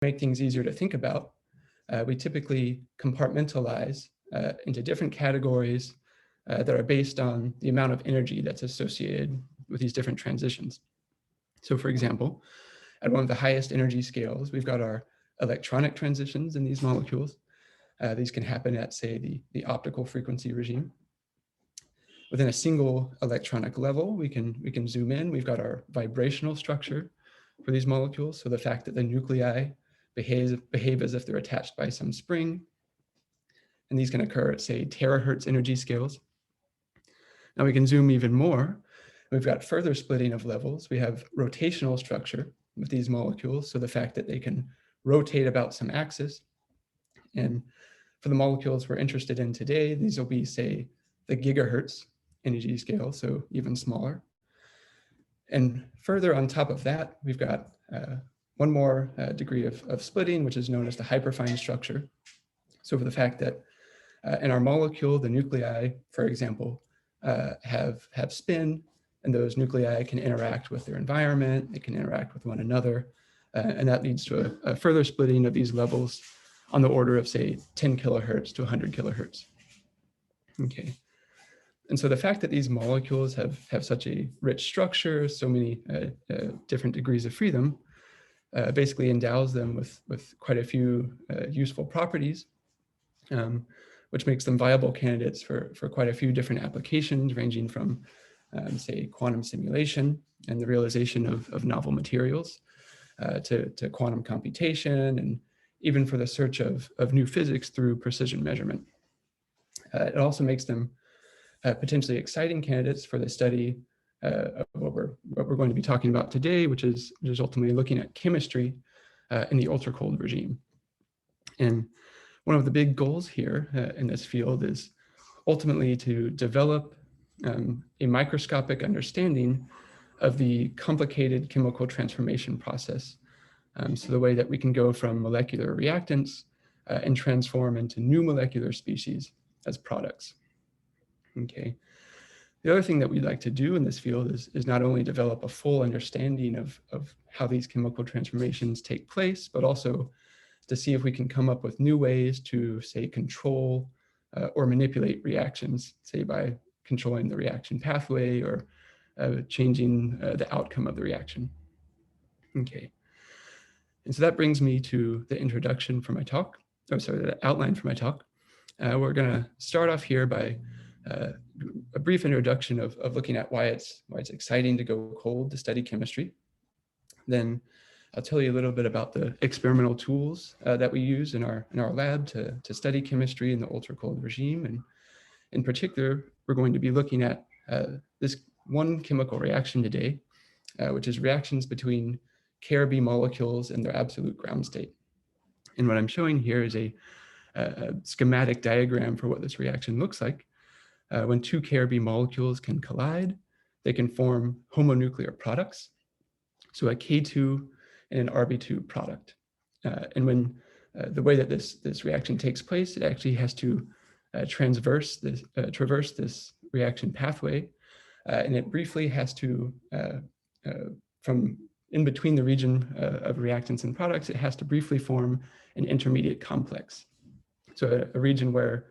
make things easier to think about, we typically compartmentalize into different categories that are based on the amount of energy that's associated with these different transitions. So for example, at one of the highest energy scales, we've got our electronic transitions in these molecules. These can happen at, say, the optical frequency regime. Within a single electronic level, we can zoom in. We've got our vibrational structure for these molecules. So the fact that the nuclei behave as if they're attached by some spring. And these can occur at, say, terahertz energy scales. Now we can zoom even more. We've got further splitting of levels. We have rotational structure with these molecules. So the fact that they can rotate about some axis. And for the molecules we're interested in today, these will be, say, the gigahertz energy scale, so even smaller. And further on top of that, we've got one more degree of splitting, which is known as the hyperfine structure. So for the fact that in our molecule, the nuclei, for example, have spin, and those nuclei can interact with their environment, they can interact with one another, and that leads to a further splitting of these levels on the order of, say, 10 kilohertz to 100 kilohertz. Okay. And so the fact that these molecules have such a rich structure, so many different degrees of freedom, basically endows them with quite a few useful properties, which makes them viable candidates for quite a few different applications, ranging from, say, quantum simulation and the realization of novel materials, to quantum computation, and even for the search of new physics through precision measurement. It also makes them potentially exciting candidates for the study of what we're going to be talking about today, which is ultimately looking at chemistry in the ultra-cold regime. And one of the big goals here in this field is ultimately to develop a microscopic understanding of the complicated chemical transformation process. So the way that we can go from molecular reactants and transform into new molecular species as products. Okay. The other thing that we'd like to do in this field is not only develop a full understanding of how these chemical transformations take place, but also to see if we can come up with new ways to, say, control or manipulate reactions, say by controlling the reaction pathway or changing the outcome of the reaction. Okay. And so that brings me to the introduction for my talk. Oh, sorry, the outline for my talk. We're going to start off here by a brief introduction of looking at why it's exciting to go cold to study chemistry. Then I'll tell you a little bit about the experimental tools that we use in our lab to study chemistry in the ultra cold regime. And in particular, we're going to be looking at this one chemical reaction today, which is reactions between Rrkm molecules and their absolute ground state. And what I'm showing here is a schematic diagram for what this reaction looks like. When two Rrkm molecules can collide, they can form homonuclear products. So a K2 and an Rb2 product. And when the way that this reaction takes place, it actually has to traverse this reaction pathway. And it briefly has to, from in between the region of reactants and products, it has to briefly form an intermediate complex. So a region where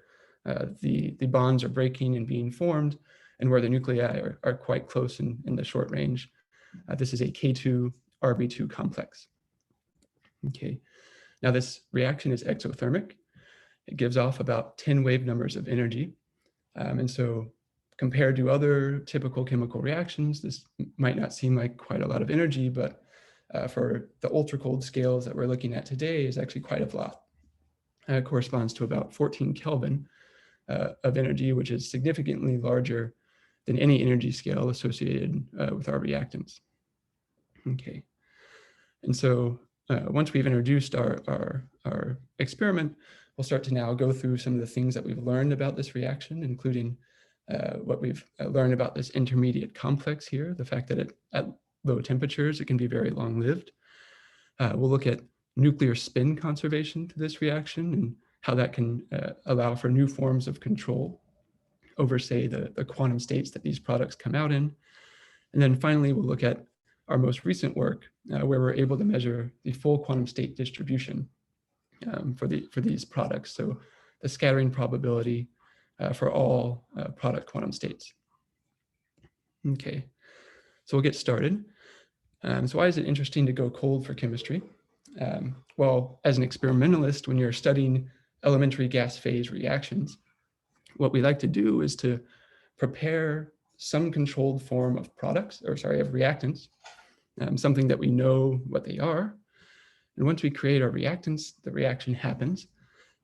the bonds are breaking and being formed, and where the nuclei are quite close in the short range. This is a K2 Rb2 complex. Okay, now this reaction is exothermic. It gives off about 10 wave numbers of energy. And so compared to other typical chemical reactions, this might not seem like quite a lot of energy, but for the ultra cold scales that we're looking at today is actually quite a lot. It corresponds to about 14 Kelvin of energy, which is significantly larger than any energy scale associated with our reactants. Okay, and so once we've introduced our experiment, we'll start to now go through some of the things that we've learned about this reaction, including what we've learned about this intermediate complex here, the fact that at low temperatures, it can be very long-lived. We'll look at nuclear spin conservation to this reaction and how that can allow for new forms of control over, say, the quantum states that these products come out in. And then finally, we'll look at our most recent work, where we're able to measure the full quantum state distribution for these products. So the scattering probability for all product quantum states. Okay, so we'll get started. So why is it interesting to go cold for chemistry? Well, as an experimentalist, when you're studying elementary gas phase reactions, what we like to do is to prepare some controlled form of products, or sorry, of reactants, something that we know what they are. And once we create our reactants, the reaction happens.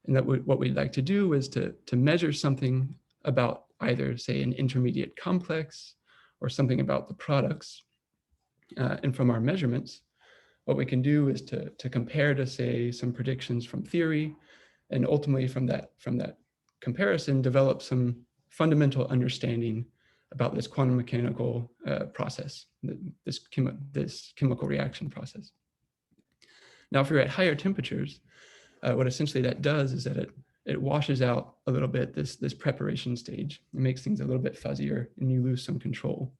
And that what we'd like to do is to measure something about either, say, an intermediate complex or something about the products. And from our measurements, what we can do is to compare to, say, some predictions from theory, and ultimately from that comparison, develop some fundamental understanding about this quantum mechanical process, this chemical reaction process. Now, if you're at higher temperatures, what essentially that does is that it washes out a little bit this preparation stage. It makes things a little bit fuzzier, and you lose some control.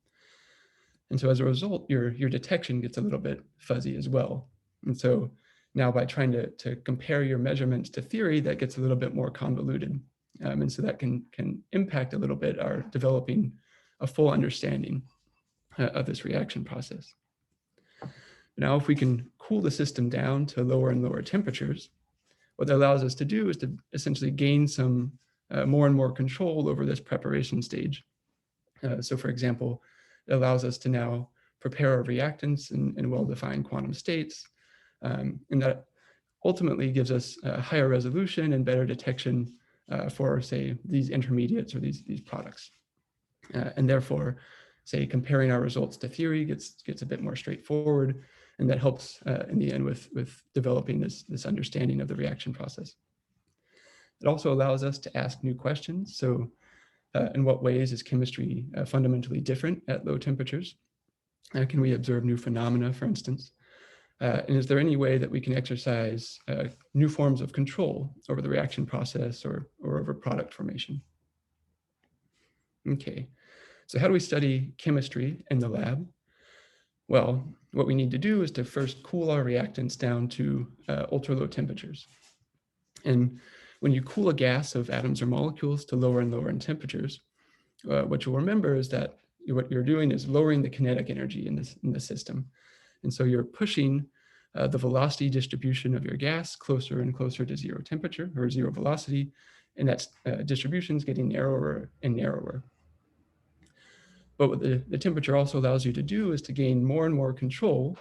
And so as a result, your detection gets a little bit fuzzy as well. And so now by trying to compare your measurements to theory, that gets a little bit more convoluted. And so that can impact a little bit our developing a full understanding of this reaction process. Now, if we can cool the system down to lower and lower temperatures, what that allows us to do is to essentially gain some more and more control over this preparation stage. So for example, it allows us to now prepare our reactants in well-defined quantum states. And that ultimately gives us a higher resolution and better detection for, say, these intermediates or these products. And therefore, say, comparing our results to theory gets a bit more straightforward, and that helps in the end with developing this understanding of the reaction process. It also allows us to ask new questions. So in what ways is chemistry fundamentally different at low temperatures? Can we observe new phenomena, for instance? And is there any way that we can exercise new forms of control over the reaction process or over product formation? Okay, so how do we study chemistry in the lab? Well, what we need to do is to first cool our reactants down to ultra low temperatures. And when you cool a gas of atoms or molecules to lower and lower in temperatures, what you'll remember is that what you're doing is lowering the kinetic energy in the system. And so you're pushing the velocity distribution of your gas closer and closer to zero temperature or zero velocity, and that distribution is getting narrower and narrower. But what the temperature also allows you to do is to gain more and more control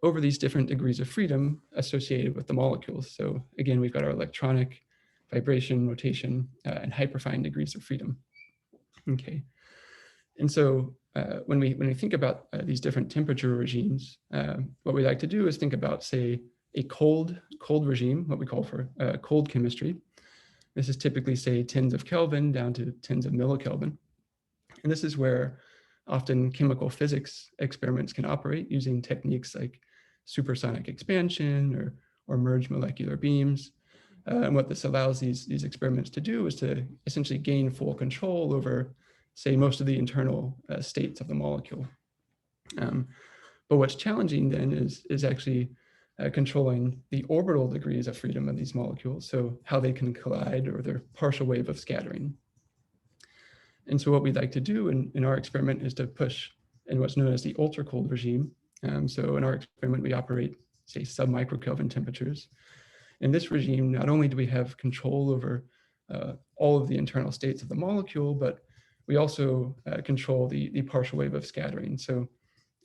over these different degrees of freedom associated with the molecules. So again, we've got our electronic, vibration, rotation, and hyperfine degrees of freedom. Okay, and so when we think about these different temperature regimes, what we like to do is think about, say, a cold regime, what we call for cold chemistry. This is typically, say, tens of Kelvin down to tens of millikelvin. And this is where often chemical physics experiments can operate using techniques like supersonic expansion or merged molecular beams. And what this allows these experiments to do is to essentially gain full control over, say, most of the internal states of the molecule. But what's challenging then is actually controlling the orbital degrees of freedom of these molecules, so how they can collide or their partial wave of scattering. And so what we'd like to do in our experiment is to push in what's known as the ultra cold regime. So in our experiment, we operate, say, sub-micro-Kelvin temperatures. In this regime, not only do we have control over all of the internal states of the molecule, but we also control the partial wave of scattering. So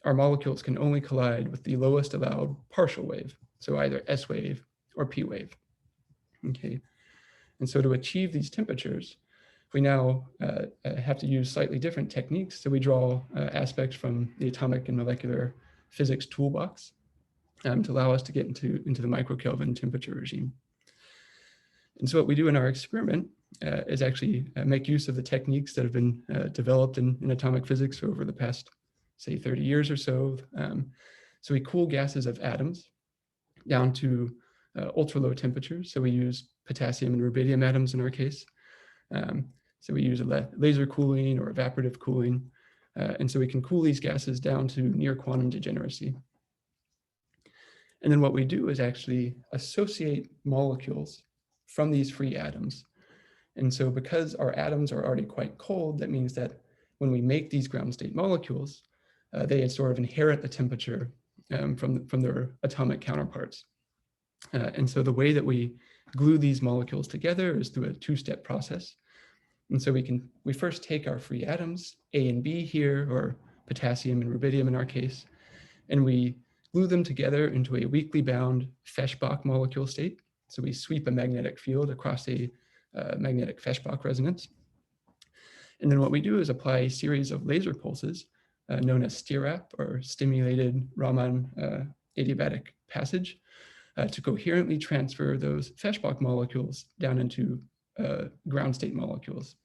our molecules can only collide with the lowest allowed partial wave, so either S wave or P wave. Okay, and so to achieve these temperatures, we now have to use slightly different techniques. So we draw aspects from the atomic and molecular physics toolbox to allow us to get into the micro-Kelvin temperature regime. And so what we do in our experiment is actually make use of the techniques that have been developed in atomic physics over the past, say, 30 years or so. So we cool gases of atoms down to ultra low temperatures. So we use potassium and rubidium atoms in our case. So we use laser cooling or evaporative cooling. And so we can cool these gases down to near quantum degeneracy. And then what we do is actually associate molecules from these free atoms. And so because our atoms are already quite cold, that means that when we make these ground state molecules, they sort of inherit the temperature from their atomic counterparts. And so the way that we glue these molecules together is through a two-step process. And so we first take our free atoms, A and B here, or potassium and rubidium in our case, and we glue them together into a weakly bound Feshbach molecule state. So we sweep a magnetic field across a magnetic Feshbach resonance. And then what we do is apply a series of laser pulses known as STIRAP, or stimulated Raman adiabatic passage, to coherently transfer those Feshbach molecules down into ground state molecules.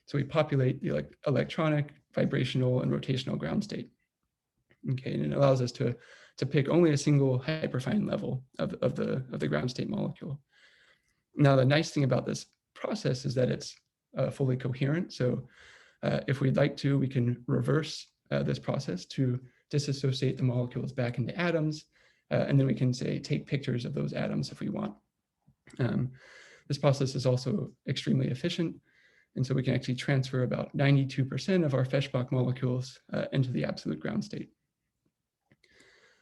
So we populate the electronic, vibrational, and rotational ground state. Okay, and it allows us to pick only a single hyperfine level of the ground state molecule. Now, the nice thing about this process is that it's fully coherent. So if we'd like to, we can reverse this process to disassociate the molecules back into atoms, and then we can say take pictures of those atoms if we want. This process is also extremely efficient, and so we can actually transfer about 92% of our Feshbach molecules into the absolute ground state.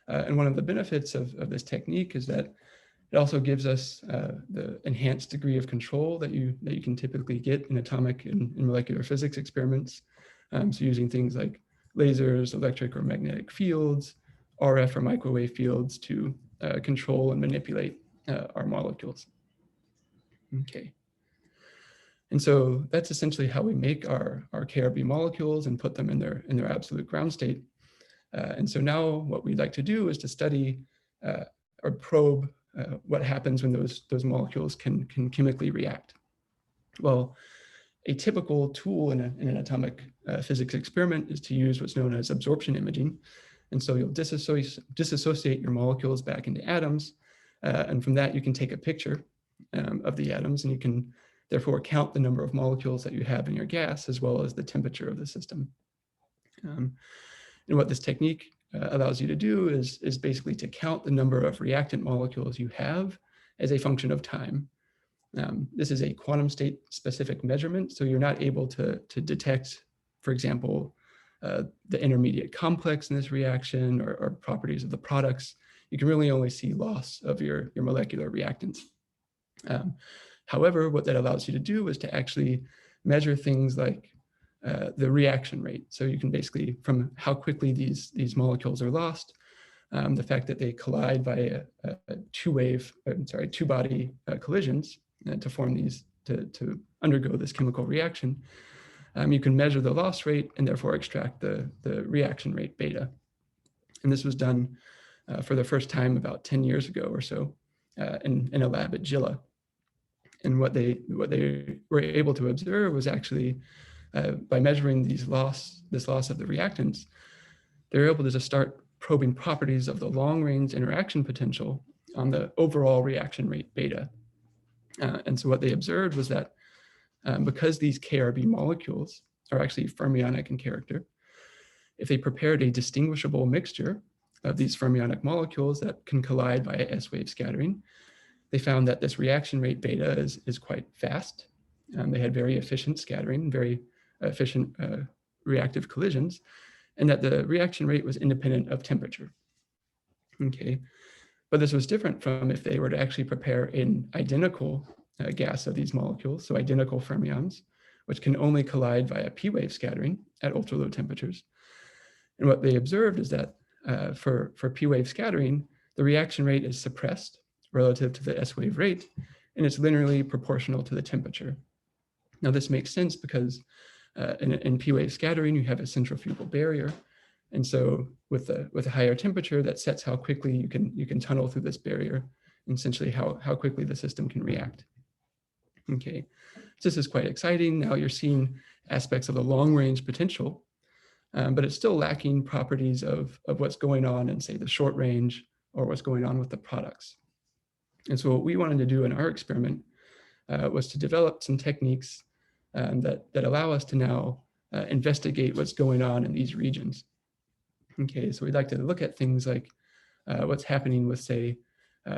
And one of the benefits of this technique is that it also gives us the enhanced degree of control that you can typically get in atomic and molecular physics experiments. So using things like lasers, electric or magnetic fields, RF or microwave fields to control and manipulate our molecules. Okay. And so that's essentially how we make our KRB molecules and put them in their absolute ground state. And so now what we'd like to do is to study or probe what happens when those molecules can chemically react. Well, a typical tool in an atomic physics experiment is to use what's known as absorption imaging. And so you'll disassociate your molecules back into atoms. And from that, you can take a picture of the atoms, and you can therefore count the number of molecules that you have in your gas, as well as the temperature of the system. And what this technique allows you to do is basically to count the number of reactant molecules you have as a function of time. This is a quantum state specific measurement, so you're not able to detect, for example, the intermediate complex in this reaction or properties of the products. You can really only see loss of your molecular reactants. However, what that allows you to do is to actually measure things like the reaction rate. So you can basically, from how quickly these molecules are lost, the fact that they collide by two-body collisions to form these, to undergo this chemical reaction, you can measure the loss rate and therefore extract the reaction rate beta. And this was done for the first time about 10 years ago or so in a lab at Gila. And what they were able to observe was actually by measuring this loss of the reactants, they were able to just start probing properties of the long-range interaction potential on the overall reaction rate beta. And so what they observed was that because these KRB molecules are actually fermionic in character, if they prepared a distinguishable mixture of these fermionic molecules that can collide via S-wave scattering, they found that this reaction rate beta is quite fast. They had very efficient scattering, very efficient reactive collisions, and that the reaction rate was independent of temperature. Okay, but this was different from if they were to actually prepare an identical gas of these molecules, so identical fermions, which can only collide via P-wave scattering at ultra low temperatures. And what they observed is that for P-wave scattering, the reaction rate is suppressed relative to the S-wave rate, and it's linearly proportional to the temperature. Now this makes sense because in P-wave scattering, you have a centrifugal barrier. And so with a higher temperature, that sets how quickly you can tunnel through this barrier, and essentially how quickly the system can react. Okay, so this is quite exciting. Now you're seeing aspects of the long-range potential, but it's still lacking properties of what's going on in, say, the short range or what's going on with the products. And so what we wanted to do in our experiment was to develop some techniques that allow us to now investigate what's going on in these regions. Okay, so we'd like to look at things like what's happening with, say,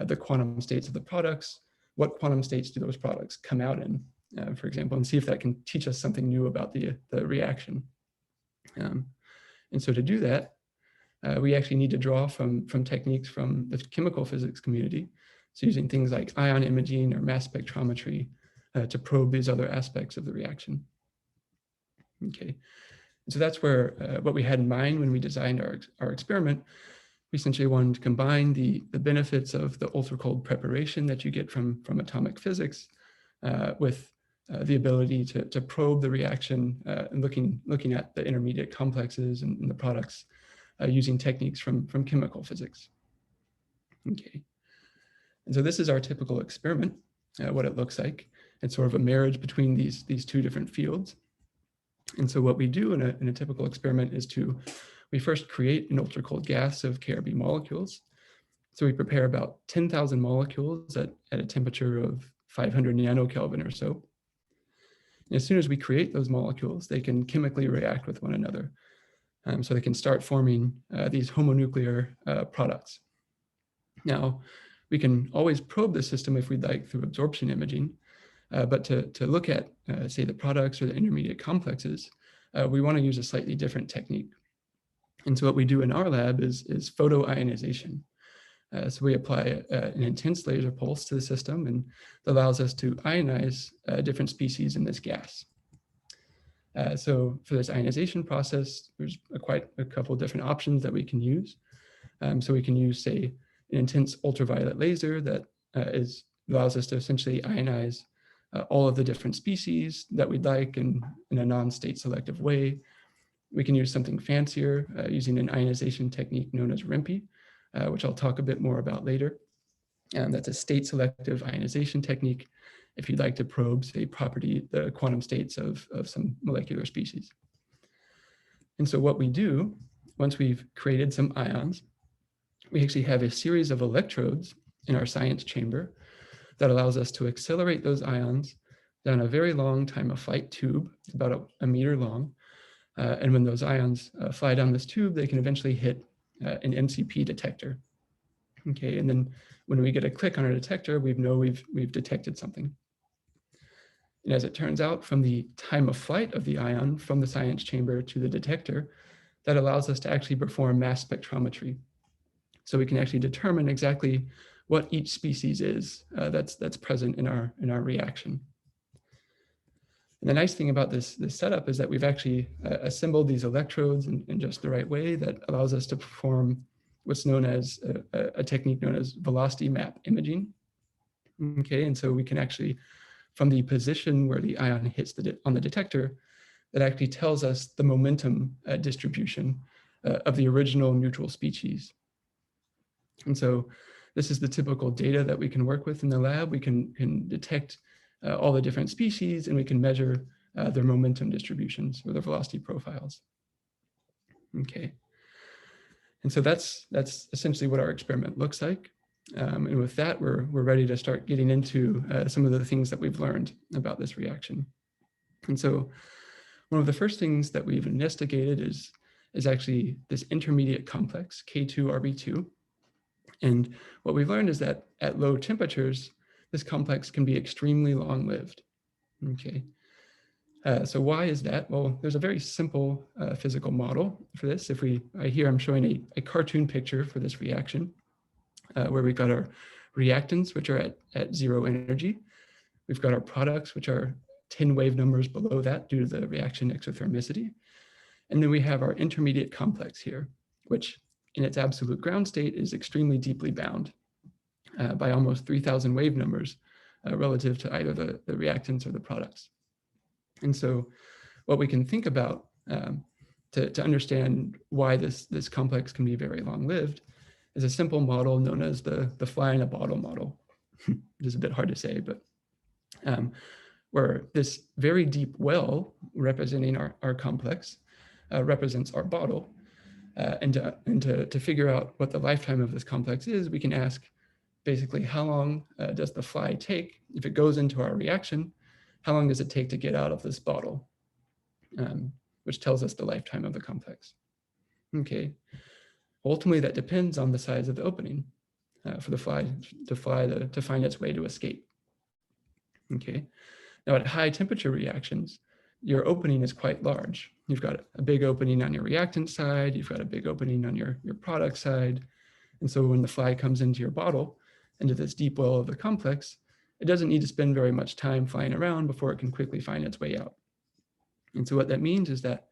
the quantum states of the products. What quantum states do those products come out in, for example, and see if that can teach us something new about the reaction. And so to do that, we actually need to draw from techniques from the chemical physics community. So using things like ion imaging or mass spectrometry to probe these other aspects of the reaction. Okay, and so that's where what we had in mind when we designed our experiment. We essentially wanted to combine the benefits of the ultra-cold preparation that you get from atomic physics with the ability to probe the reaction and looking at the intermediate complexes and the products using techniques from chemical physics. Okay, and so this is our typical experiment, what it looks like. It's sort of a marriage between these two different fields. And so what we do in a typical experiment is we first create an ultra-cold gas of KRB molecules. So we prepare about 10,000 molecules at a temperature of 500 nanokelvin or so. And as soon as we create those molecules, they can chemically react with one another. So they can start forming these homonuclear products. Now, we can always probe the system if we'd like through absorption imaging, but to look at, say, the products or the intermediate complexes, we want to use a slightly different technique. And so what we do in our lab is photoionization. So we apply an intense laser pulse to the system, and that allows us to ionize different species in this gas. So for this ionization process, there's quite a couple of different options that we can use. So we can use, say, an intense ultraviolet laser that allows us to essentially ionize all of the different species that we'd like in a non-state selective way. We can use something fancier using an ionization technique known as Rrkm, which I'll talk a bit more about later. That's a state selective ionization technique if you'd like to probe, say, the quantum states of some molecular species. And so what we do, once we've created some ions, we actually have a series of electrodes in our science chamber that allows us to accelerate those ions down a very long time of flight tube, about a meter long. And when those ions fly down this tube, they can eventually hit an MCP detector. Okay, and then when we get a click on our detector, we know we've detected something. And as it turns out, from the time of flight of the ion from the science chamber to the detector, that allows us to actually perform mass spectrometry. So we can actually determine exactly what each species is that's present in our reaction. And the nice thing about this setup is that we've actually assembled these electrodes in just the right way that allows us to perform what's known as a technique known as velocity map imaging. Okay, and so we can actually, from the position where the ion hits on the detector, that actually tells us the momentum distribution of the original neutral species. And so this is the typical data that we can work with in the lab. We can detect all the different species, and we can measure their momentum distributions or their velocity profiles. Okay. And so that's essentially what our experiment looks like. And with that, we're ready to start getting into some of the things that we've learned about this reaction. And so one of the first things that we've investigated is actually this intermediate complex, K2RB2. And what we've learned is that at low temperatures, this complex can be extremely long-lived. Okay. So why is that? Well, there's a very simple physical model for this. Here I'm showing a cartoon picture for this reaction, where we've got our reactants, which are at zero energy. We've got our products, which are 10 wave numbers below that due to the reaction exothermicity. And then we have our intermediate complex here, which in its absolute ground state is extremely deeply bound by almost 3,000 wave numbers relative to either the reactants or the products. And so what we can think about to understand why this complex can be very long-lived is a simple model known as the fly in a bottle model. It is a bit hard to say, but where this very deep well representing our complex represents our bottle. And to figure out what the lifetime of this complex is, we can ask basically how long does the fly take? If it goes into our reaction, how long does it take to get out of this bottle? which tells us the lifetime of the complex. Okay, ultimately that depends on the size of the opening for the fly to find its way to escape. Okay, now at high temperature reactions, your opening is quite large. You've got a big opening on your reactant side, you've got a big opening on your product side. And so when the fly comes into your bottle, into this deep well of the complex, it doesn't need to spend very much time flying around before it can quickly find its way out. And so what that means is that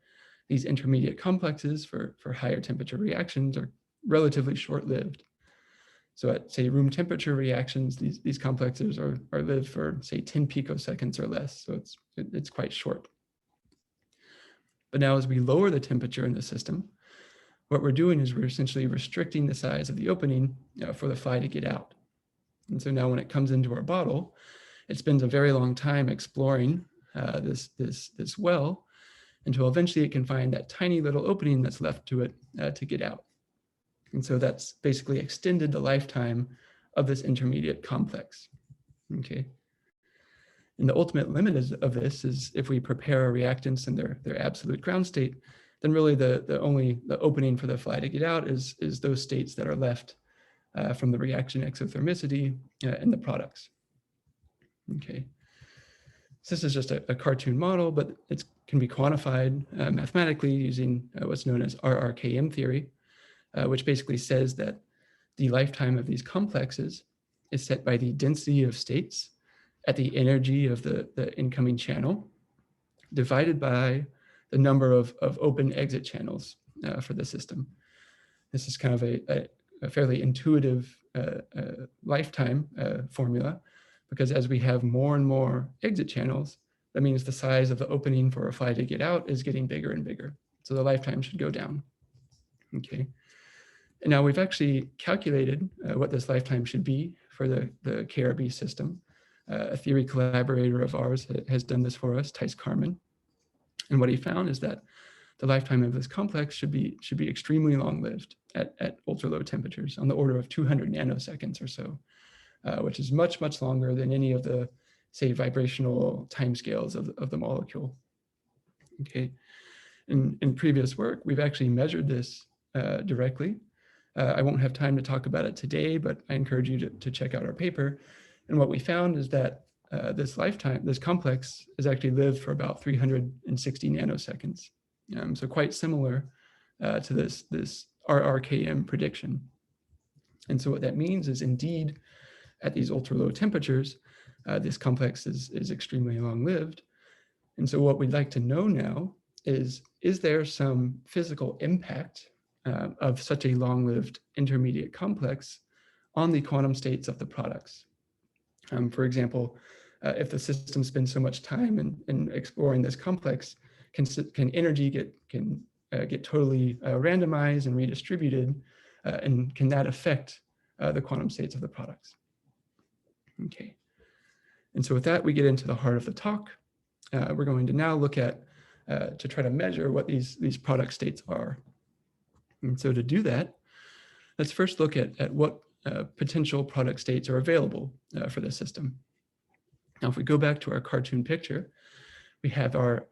these intermediate complexes for higher temperature reactions are relatively short-lived. So at, say, room temperature reactions, these complexes are lived for, say, 10 picoseconds or less. So it's quite short. But now as we lower the temperature in the system, what we're doing is we're essentially restricting the size of the opening for the fly to get out. And so now when it comes into our bottle, it spends a very long time exploring this well until eventually it can find that tiny little opening that's left to it to get out. And so that's basically extended the lifetime of this intermediate complex. Okay. And the ultimate limit of this is if we prepare our reactants in their absolute ground state, then really the opening for the fly to get out is those states that are left from the reaction exothermicity in the products. Okay. So this is just a cartoon model, but it can be quantified mathematically using what's known as Rrkm Theory, which basically says that the lifetime of these complexes is set by the density of states at the energy of the incoming channel divided by the number of open exit channels for the system. This is kind of a fairly intuitive lifetime formula, because as we have more and more exit channels, that means the size of the opening for a fly to get out is getting bigger and bigger. So the lifetime should go down. Okay. And now we've actually calculated what this lifetime should be for the KRB system. A theory collaborator of ours has done this for us, Thijs Karman. And what he found is that the lifetime of this complex should be extremely long-lived at ultra-low temperatures, on the order of 200 nanoseconds or so, which is much, much longer than any of the, say, vibrational timescales of the molecule. Okay. In previous work, we've actually measured this directly. I won't have time to talk about it today, but I encourage you to check out our paper. And what we found is that this complex is actually lived for about 360 nanoseconds. So quite similar to this Rrkm prediction. And so what that means is, indeed, at these ultra low temperatures, this complex is extremely long-lived. And so what we'd like to know now is there some physical impact of such a long-lived intermediate complex on the quantum states of the products? For example, if the system spends so much time in exploring this complex, can energy get totally randomized and redistributed, and can that affect the quantum states of the products? Okay, and so with that, we get into the heart of the talk. We're going to now look at to try to measure what these product states are. And so to do that, let's first look at what potential product states are available for the system. Now, if we go back to our cartoon picture, we have our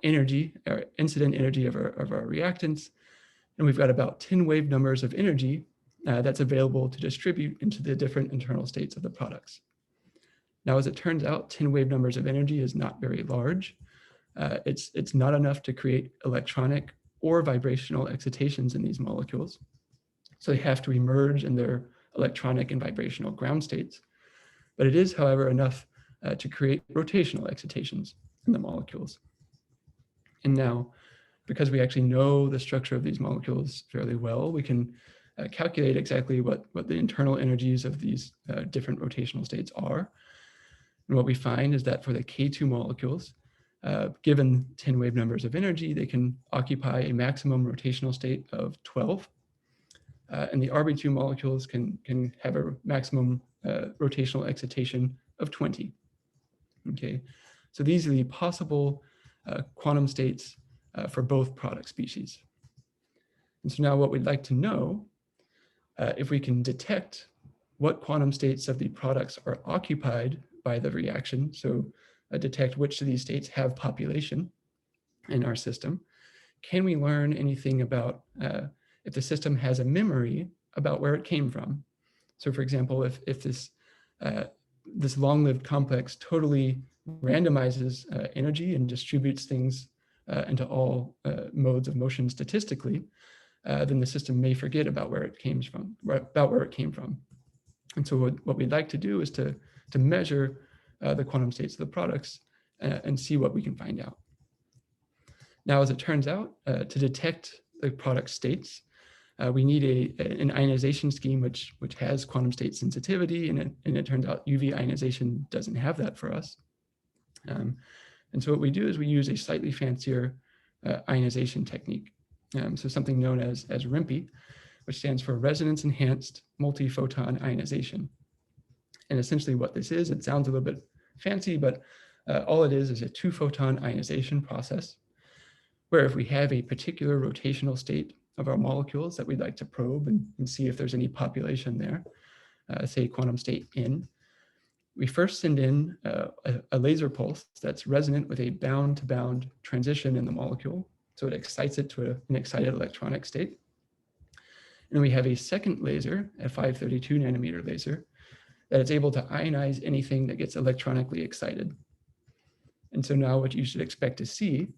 energy, our incident energy of our reactants, and we've got about 10 wave numbers of energy that's available to distribute into the different internal states of the products. Now, as it turns out, 10 wave numbers of energy is not very large. It's not enough to create electronic or vibrational excitations in these molecules. So they have to emerge in their electronic and vibrational ground states. But it is, however, enough to create rotational excitations in the molecules. And now, because we actually know the structure of these molecules fairly well, we can calculate exactly what the internal energies of these different rotational states are. And what we find is that for the K2 molecules, given 10 wave numbers of energy, they can occupy a maximum rotational state of 12. And the RB2 molecules can have a maximum rotational excitation of 20. Okay, so these are the possible quantum states for both product species. And so now what we'd like to know, if we can detect what quantum states of the products are occupied by the reaction, so detect which of these states have population, in our system, can we learn anything about if the system has a memory about where it came from? So for example, if this long-lived complex totally randomizes energy and distributes things into all modes of motion statistically, then the system may forget about where it came from, And so what we'd like to do is to measure the quantum states of the products and see what we can find out. Now, as it turns out, to detect the product states, we need an ionization scheme which has quantum state sensitivity, and it turns out UV ionization doesn't have that for us. And so what we do is we use a slightly fancier ionization technique. So something known as RMP, which stands for Resonance Enhanced Multi-Photon Ionization. And essentially what this is, it sounds a little bit fancy, but all it is a 2-photon ionization process, where if we have a particular rotational state of our molecules that we'd like to probe and see if there's any population there, say quantum state N, we first send in a laser pulse that's resonant with a bound-to-bound transition in the molecule. So it excites it to an excited electronic state. And then we have a second laser, a 532 nanometer laser, that is able to ionize anything that gets electronically excited. And so now what you should expect to see,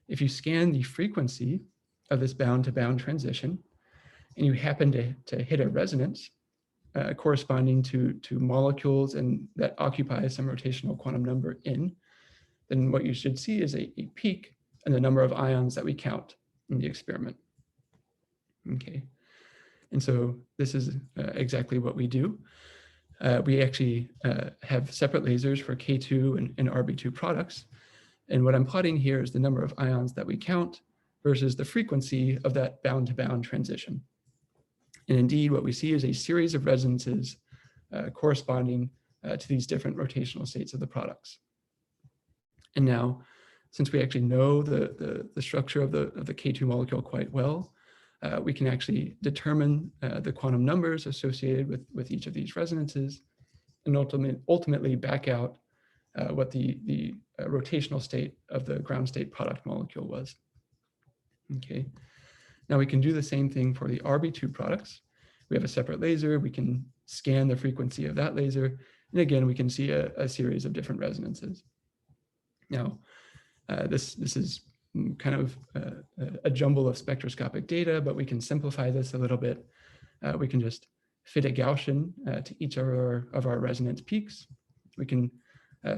if you scan the frequency of this bound-to-bound transition, and you happen to hit a resonance corresponding to molecules and that occupy some rotational quantum number N, then what you should see is a peak in the number of ions that we count in the experiment. Okay, and so this is exactly what we do. We actually have separate lasers for K2 and Rb2 products. And what I'm plotting here is the number of ions that we count versus the frequency of that bound-to-bound transition. And indeed, what we see is a series of resonances corresponding to these different rotational states of the products. And now, since we actually know the structure of the K2 molecule quite well, we can actually determine the quantum numbers associated with each of these resonances, and ultimately back out what the rotational state of the ground state product molecule was. Okay, now we can do the same thing for the Rb2 products. We have a separate laser, we can scan the frequency of that laser, and again, we can see a series of different resonances. Now, this is kind of a jumble of spectroscopic data, but we can simplify this a little bit. We can just fit a Gaussian to each of our resonance peaks. We can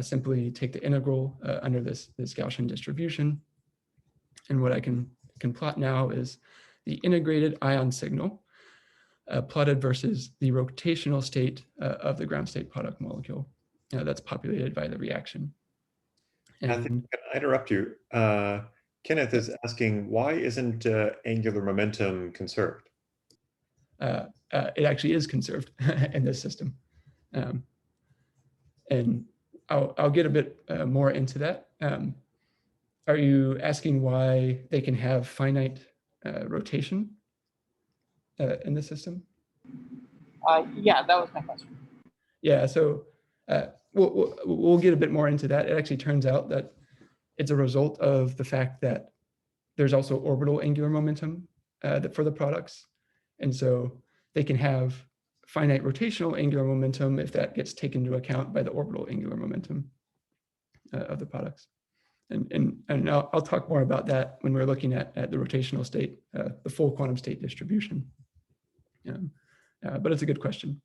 simply take the integral under this Gaussian distribution. And what I can plot now is the integrated ion signal plotted versus the rotational state of the ground state product molecule that's populated by the reaction. And I think, can I interrupt you? Kenneth is asking, why isn't angular momentum conserved? It actually is conserved in this system. And I'll get a bit more into that. Are you asking why they can have finite rotation in the system? Yeah, that was my question. Yeah, so we'll get a bit more into that. It actually turns out that it's a result of the fact that there's also orbital angular momentum for the products. And so they can have finite rotational angular momentum if that gets taken into account by the orbital angular momentum of the products. And I'll talk more about that when we're looking at the rotational state, the full quantum state distribution. But it's a good question.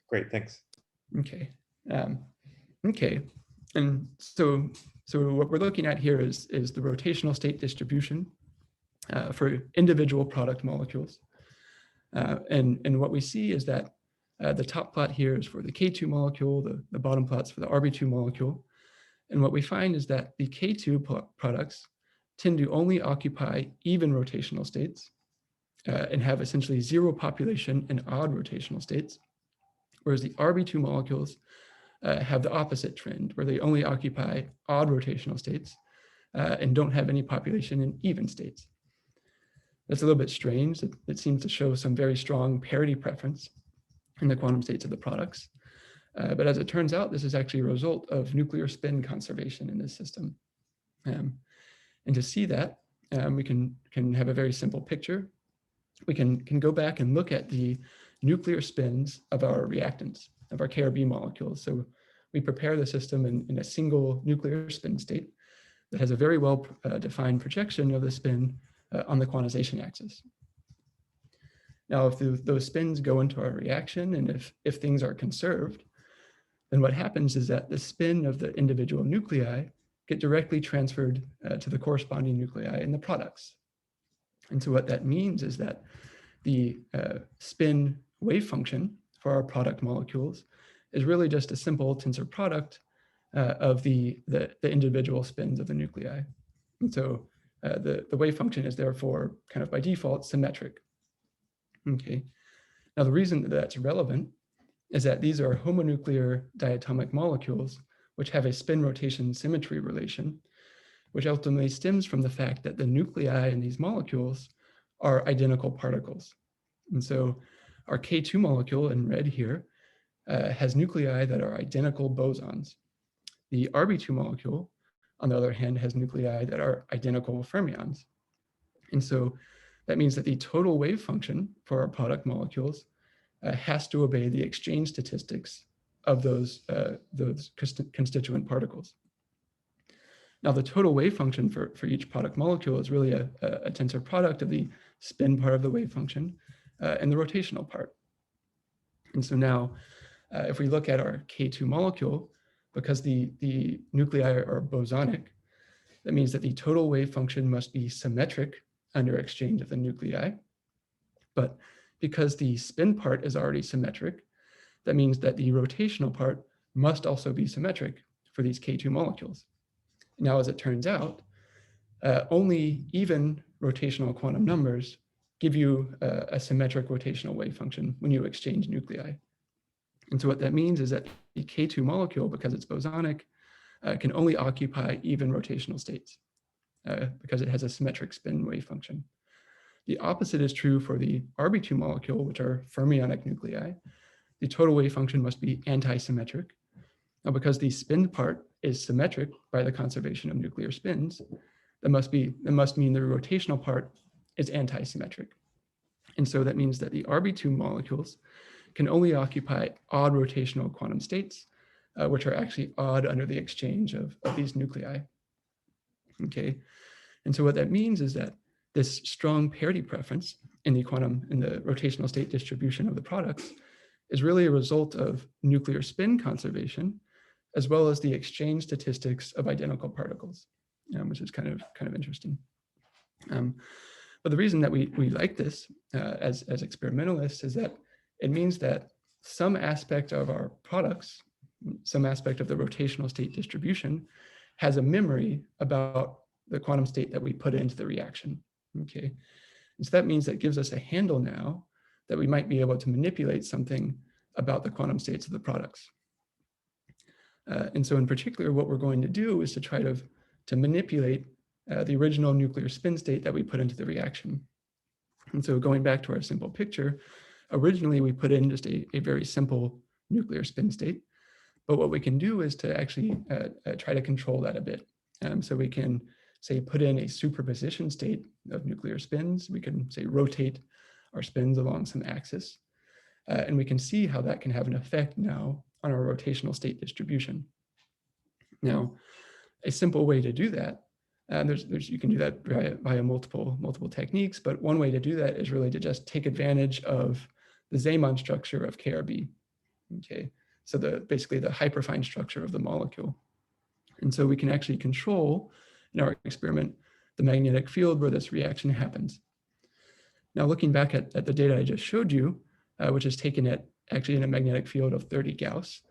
Great, thanks. Okay. Okay. And so what we're looking at here is the rotational state distribution for individual product molecules. And what we see is that the top plot here is for the K2 molecule, the bottom plot's for the Rb2 molecule. And what we find is that the K2 products tend to only occupy even rotational states and have essentially zero population in odd rotational states, whereas the Rb2 molecules have the opposite trend, where they only occupy odd rotational states and don't have any population in even states. That's a little bit strange. It seems to show some very strong parity preference in the quantum states of the products. But as it turns out, this is actually a result of nuclear spin conservation in this system. And to see that, we can have a very simple picture. We can go back and look at the nuclear spins of our reactants, of our KRB molecules. So we prepare the system in a single nuclear spin state that has a very well defined projection of the spin on the quantization axis. Now, if those spins go into our reaction, and if things are conserved, then what happens is that the spin of the individual nuclei get directly transferred to the corresponding nuclei in the products. And so what that means is that the spin wave function for our product molecules is really just a simple tensor product of the individual spins of the nuclei. And so the wave function is therefore kind of by default symmetric. Okay. Now the reason that that's relevant is that these are homonuclear diatomic molecules which have a spin rotation symmetry relation, which ultimately stems from the fact that the nuclei in these molecules are identical particles. And so our K2 molecule in red here has nuclei that are identical bosons. The Rb2 molecule, on the other hand, has nuclei that are identical fermions. And so that means that the total wave function for our product molecules has to obey the exchange statistics of those constituent particles. Now, the total wave function for each product molecule is really a tensor product of the spin part of the wave function and the rotational part. And so now, if we look at our K2 molecule, because the nuclei are bosonic, that means that the total wave function must be symmetric under exchange of the nuclei. But because the spin part is already symmetric, that means that the rotational part must also be symmetric for these K2 molecules. Now, as it turns out, only even rotational quantum numbers give you a symmetric rotational wave function when you exchange nuclei. And so what that means is that the K2 molecule, because it's bosonic, can only occupy even rotational states because it has a symmetric spin wave function. The opposite is true for the Rb2 molecule, which are fermionic nuclei. The total wave function must be anti-symmetric. Now, because the spin part is symmetric by the conservation of nuclear spins, that must mean the rotational part is anti-symmetric. And so that means that the Rb2 molecules can only occupy odd rotational quantum states, which are actually odd under the exchange of these nuclei. Okay, and so what that means is that this strong parity preference in the rotational state distribution of the products is really a result of nuclear spin conservation, as well as the exchange statistics of identical particles, which is kind of interesting. But the reason that we like this as experimentalists is that it means that some aspect of our products, some aspect of the rotational state distribution, has a memory about the quantum state that we put into the reaction. Okay, and so that means that gives us a handle now that we might be able to manipulate something about the quantum states of the products. And so in particular, what we're going to do is to try to manipulate the original nuclear spin state that we put into the reaction. And so going back to our simple picture, originally we put in just a very simple nuclear spin state, but what we can do is to actually try to control that a bit. So we can say put in a superposition state of nuclear spins. We can say rotate our spins along some axis, and we can see how that can have an effect now on our rotational state distribution. Now, a simple way to do that, you can do that via multiple techniques, but one way to do that is really to just take advantage of the Zeeman structure of KRB. Okay, so basically the hyperfine structure of the molecule. And so we can actually control in our experiment the magnetic field where this reaction happens. Now, looking back at the data I just showed you, which is taken actually in a magnetic field of 30 Gauss,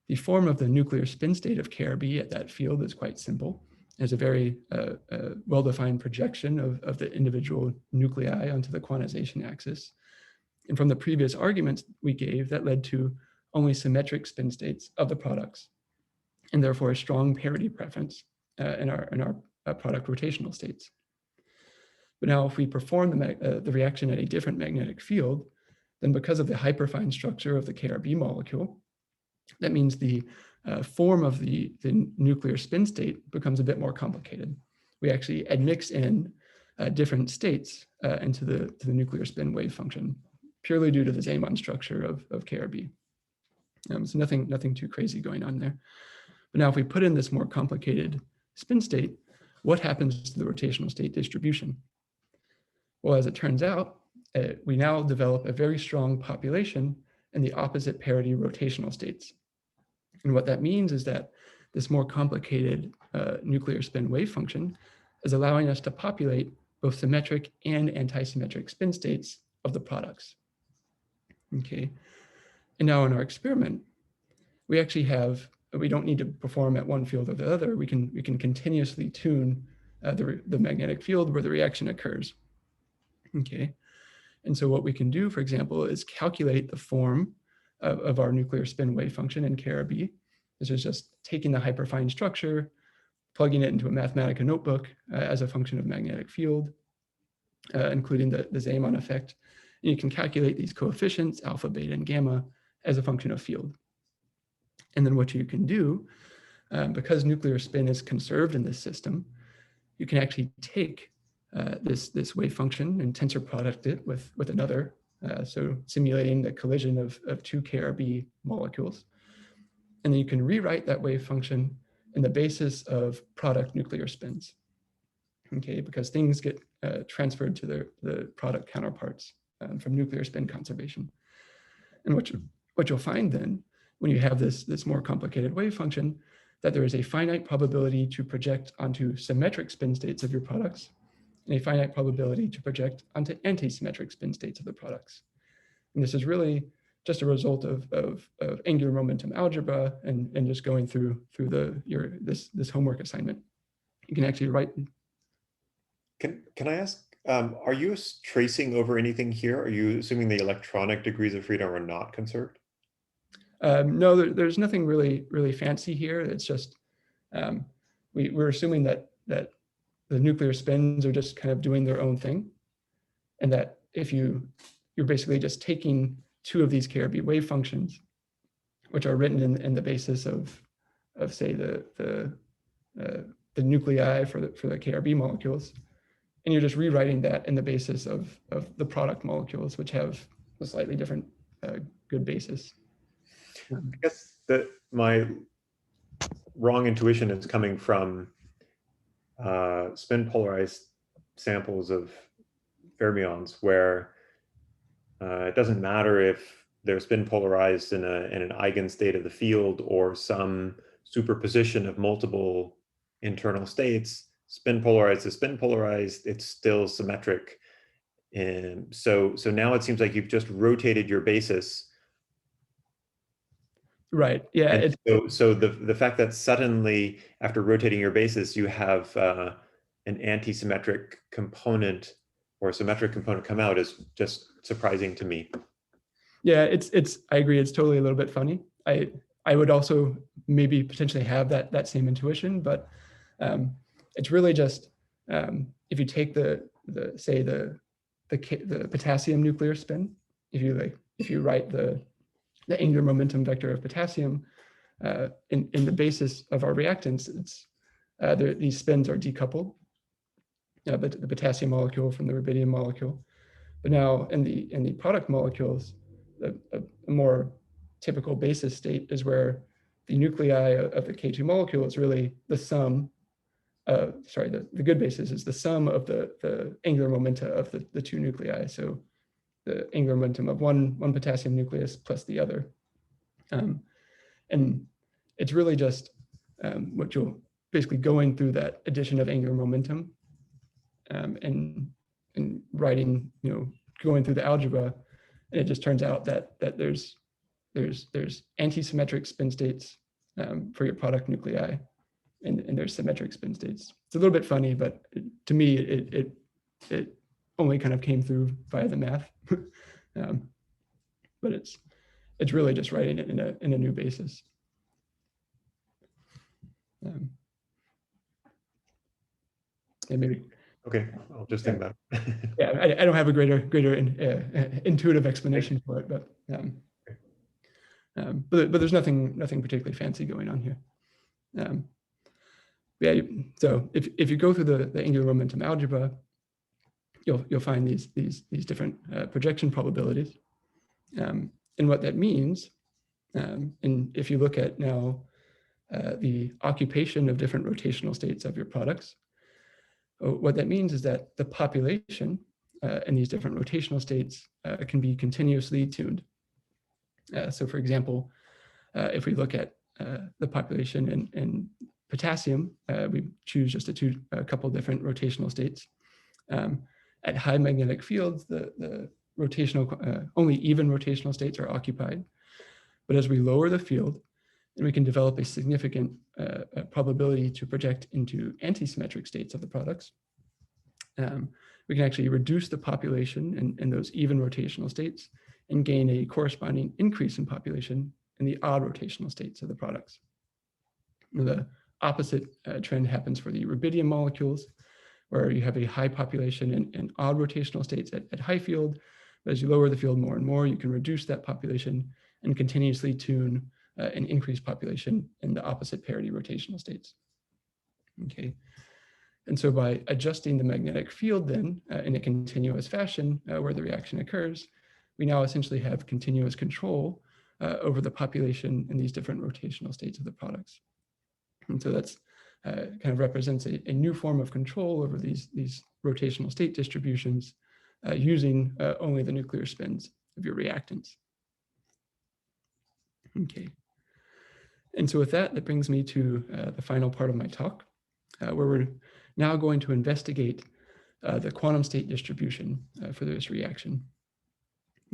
the form of the nuclear spin state of KRB at that field is quite simple. There's a very well-defined projection of the individual nuclei onto the quantization axis. And from the previous arguments we gave, that led to only symmetric spin states of the products, and therefore a strong parity preference in our product rotational states. But now if we perform the reaction at a different magnetic field, then because of the hyperfine structure of the KRB molecule, that means the form of the nuclear spin state becomes a bit more complicated. We actually admix in different states into the nuclear spin wave function, purely due to the Zeeman structure of KRB. So nothing too crazy going on there. But now if we put in this more complicated spin state, what happens to the rotational state distribution? Well, as it turns out, we now develop a very strong population in the opposite parity rotational states. And what that means is that this more complicated nuclear spin wave function is allowing us to populate both symmetric and anti-symmetric spin states of the products. Okay, and now in our experiment, we actually we don't need to perform at one field or the other. We can continuously tune the magnetic field where the reaction occurs. Okay, and so what we can do, for example, is calculate the form of our nuclear spin wave function in KRB. This is just taking the hyperfine structure, plugging it into a Mathematica notebook as a function of magnetic field, including the Zeeman effect. And you can calculate these coefficients, alpha, beta, and gamma, as a function of field. And then what you can do, because nuclear spin is conserved in this system, you can actually take this wave function and tensor product it with another, so simulating the collision of two KRB molecules. And then you can rewrite that wave function in the basis of product nuclear spins, okay, because things get transferred to the product counterparts from nuclear spin conservation. And what you'll find then, when you have this more complicated wave function, that there is a finite probability to project onto symmetric spin states of your products, and a finite probability to project onto anti-symmetric spin states of the products. And this is really just a result of angular momentum algebra and just going through this homework assignment. You can actually write. Can I ask, are you tracing over anything here? Are you assuming the electronic degrees of freedom are not conserved? No, there's nothing really fancy here. It's just we're assuming that the nuclear spins are just kind of doing their own thing, and that if you're basically just taking two of these KRB wave functions, which are written in the basis of say the nuclei for the KRB molecules, and you're just rewriting that in the basis of the product molecules, which have a slightly different good basis. I guess that my wrong intuition is coming from spin polarized samples of fermions, where it doesn't matter if they're spin polarized in an eigenstate of the field or some superposition of multiple internal states. Spin polarized is spin polarized, it's still symmetric. And so now it seems like you've just rotated your basis. Right. Yeah. So the fact that suddenly, after rotating your basis, you have an anti-symmetric component or a symmetric component come out is just surprising to me. Yeah, I agree. It's totally a little bit funny. I would also maybe potentially have that same intuition, but it's really just if you take the potassium nuclear spin, if you write the angular momentum vector of potassium in the basis of our reactants, these spins are decoupled, but the potassium molecule from the rubidium molecule. But now in the product molecules, a more typical basis state is where the nuclei of the K2 molecule is really the sum. The good basis is the sum of the angular momenta of the two nuclei. So the angular momentum of one potassium nucleus plus the other. And it's really just what you'll basically going through that addition of angular momentum and writing, going through the algebra, and it just turns out that there's anti-symmetric spin states for your product nuclei, and there's symmetric spin states. It's a little bit funny, but to me, it only kind of came through via the math. But it's really just writing it in a new basis. And maybe. Okay, I'll just think about it. Yeah, I don't have a greater intuitive explanation for it, but But there's nothing particularly fancy going on here. Yeah, so if you go through the angular momentum algebra, you'll find these different projection probabilities. And what that means, and if you look at now the occupation of different rotational states of your products, what that means is that the population in these different rotational states can be continuously tuned. So for example, if we look at the population in potassium, we choose just a couple different rotational states. At high magnetic fields, the rotational, only even rotational states are occupied. But as we lower the field, then we can develop a significant probability to project into antisymmetric states of the products. We can actually reduce the population in those even rotational states and gain a corresponding increase in population in the odd rotational states of the products. The opposite trend happens for the rubidium molecules, where you have a high population in odd rotational states at high field, but as you lower the field more and more, you can reduce that population and continuously tune an increased population in the opposite parity rotational states. Okay, and so by adjusting the magnetic field then in a continuous fashion where the reaction occurs, we now essentially have continuous control over the population in these different rotational states of the products. And so that's kind of represents a new form of control over these rotational state distributions using only the nuclear spins of your reactants. Okay. And so with that, that brings me to the final part of my talk, where we're now going to investigate the quantum state distribution for this reaction.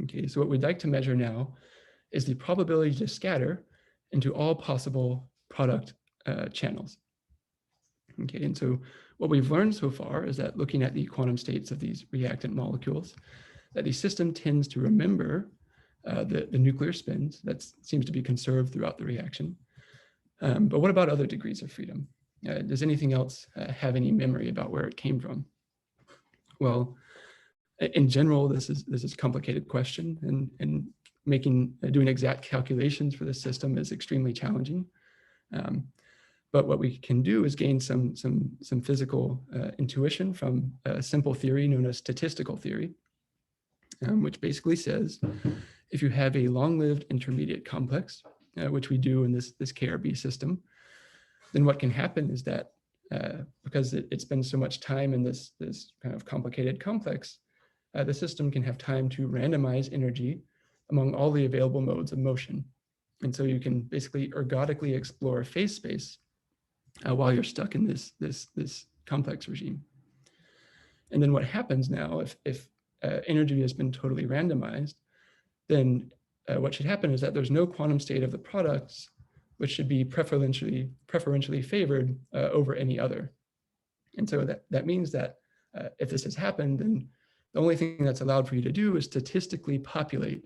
Okay, so what we'd like to measure now is the probability to scatter into all possible product channels. Okay, and so what we've learned so far is that looking at the quantum states of these reactant molecules, that the system tends to remember the nuclear spins. That seems to be conserved throughout the reaction. But what about other degrees of freedom? Does anything else have any memory about where it came from? Well, in general, this is a complicated question, and doing exact calculations for this system is extremely challenging. But what we can do is gain some physical intuition from a simple theory known as statistical theory, which basically says if you have a long-lived intermediate complex, which we do in this KRB system, then what can happen is that because it spends so much time in this kind of complicated complex, the system can have time to randomize energy among all the available modes of motion. And so you can basically ergodically explore phase space while you're stuck in this complex regime. And then what happens now, if energy has been totally randomized, then what should happen is that there's no quantum state of the products which should be preferentially favored over any other. And so that means that if this has happened, then the only thing that's allowed for you to do is statistically populate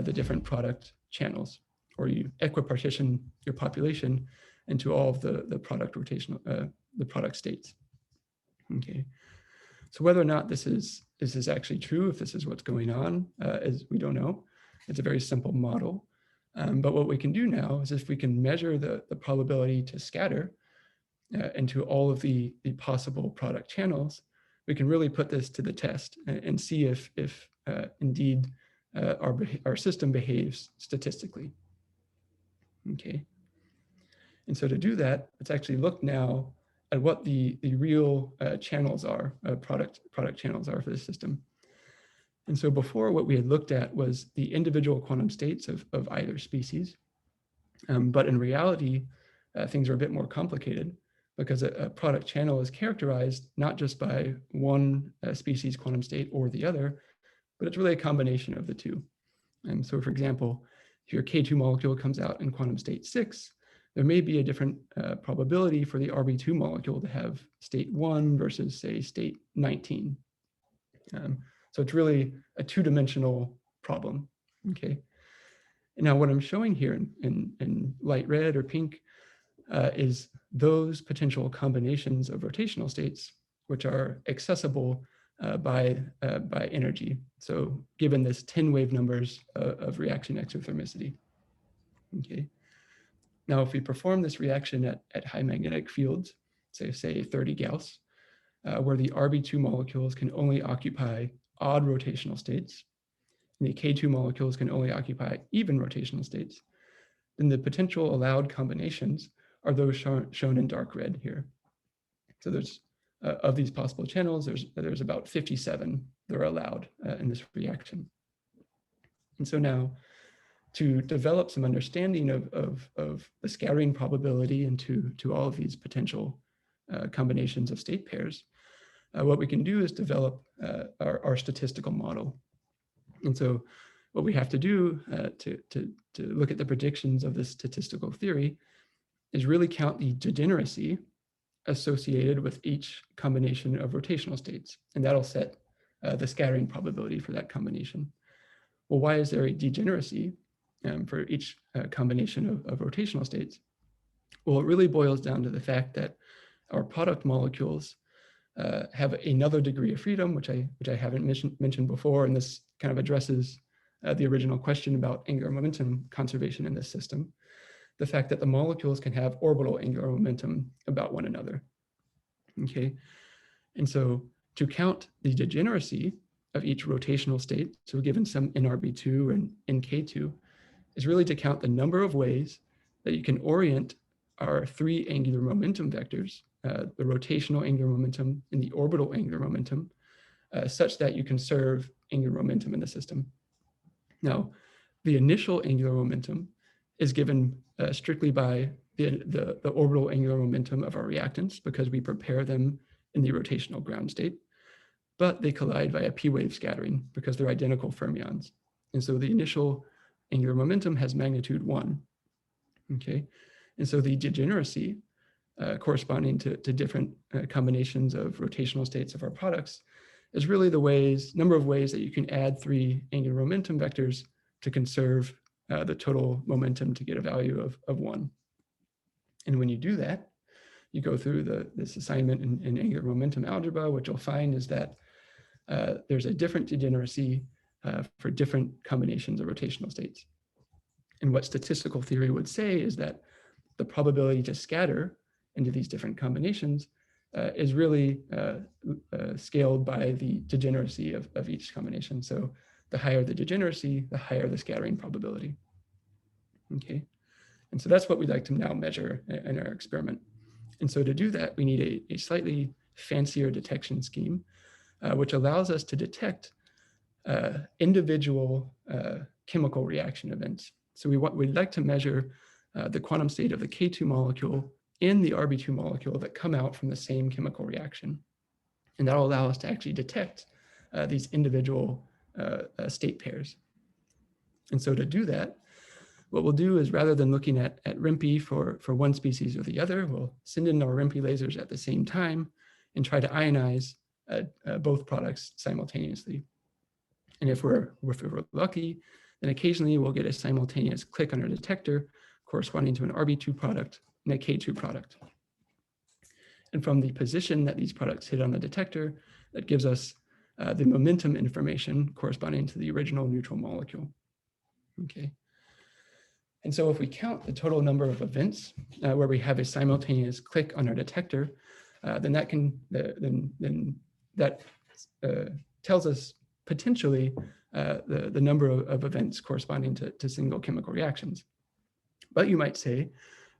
the different product channels, or you equipartition your population into all of the product rotational, the product states. Okay, so whether or not this is actually true, if this is what's going on, is we don't know. It's a very simple model. But what we can do now is if we can measure the probability to scatter into all of the possible product channels, we can really put this to the test and see if indeed our system behaves statistically. Okay. And so to do that, let's actually look now at what the real channels are, product channels are for the system. And so before, what we had looked at was the individual quantum states of either species. But in reality, things are a bit more complicated because a product channel is characterized not just by one species quantum state or the other, but it's really a combination of the two. And so, for example, if your K2 molecule comes out in quantum state 6, there may be a different probability for the Rb2 molecule to have state 1 versus, say, state 19. So it's really a two-dimensional problem, okay? And now what I'm showing here in light red or pink is those potential combinations of rotational states which are accessible by energy. So given this 10 wave numbers of reaction exothermicity. Okay. Now, if we perform this reaction at high magnetic fields, say 30 Gauss, where the Rb2 molecules can only occupy odd rotational states, and the K2 molecules can only occupy even rotational states, then the potential allowed combinations are those shown in dark red here. So there's, of these possible channels, there's about 57 that are allowed in this reaction. And so now, to develop some understanding of the scattering probability into all of these potential combinations of state pairs, what we can do is develop our statistical model. And so what we have to do to look at the predictions of this statistical theory is really count the degeneracy associated with each combination of rotational states. And that'll set the scattering probability for that combination. Well, why is there a degeneracy for each combination of rotational states? Well, it really boils down to the fact that our product molecules have another degree of freedom, which I haven't mentioned before, and this kind of addresses the original question about angular momentum conservation in this system. The fact that the molecules can have orbital angular momentum about one another. Okay, and so to count the degeneracy of each rotational state, so given some nRb2 and nk2, is really to count the number of ways that you can orient our three angular momentum vectors, the rotational angular momentum and the orbital angular momentum, such that you conserve angular momentum in the system. Now, the initial angular momentum is given strictly by the orbital angular momentum of our reactants because we prepare them in the rotational ground state, but they collide via p-wave scattering because they're identical fermions. And so the initial angular momentum has magnitude 1, okay? And so the degeneracy corresponding to different combinations of rotational states of our products is really the number of ways that you can add 3 angular momentum vectors to conserve the total momentum to get a value of 1. And when you do that, you go through this assignment in angular momentum algebra, what you'll find is that there's a different degeneracy for different combinations of rotational states. And what statistical theory would say is that the probability to scatter into these different combinations is really scaled by the degeneracy of each combination. So the higher the degeneracy, the higher the scattering probability. Okay, and so that's what we'd like to now measure in our experiment. And so to do that, we need a slightly fancier detection scheme, which allows us to detect individual chemical reaction events. So we'd like to measure the quantum state of the K2 molecule and the Rb2 molecule that come out from the same chemical reaction. And that'll allow us to actually detect these individual state pairs. And so to do that, what we'll do is rather than looking at RIMP for one species or the other, we'll send in our RIMP lasers at the same time and try to ionize both products simultaneously. And if we're lucky, then occasionally we'll get a simultaneous click on our detector corresponding to an Rb2 product and a K2 product. And from the position that these products hit on the detector, that gives us the momentum information corresponding to the original neutral molecule. Okay. And so if we count the total number of events where we have a simultaneous click on our detector, then that tells us potentially the number of events corresponding to single chemical reactions. But you might say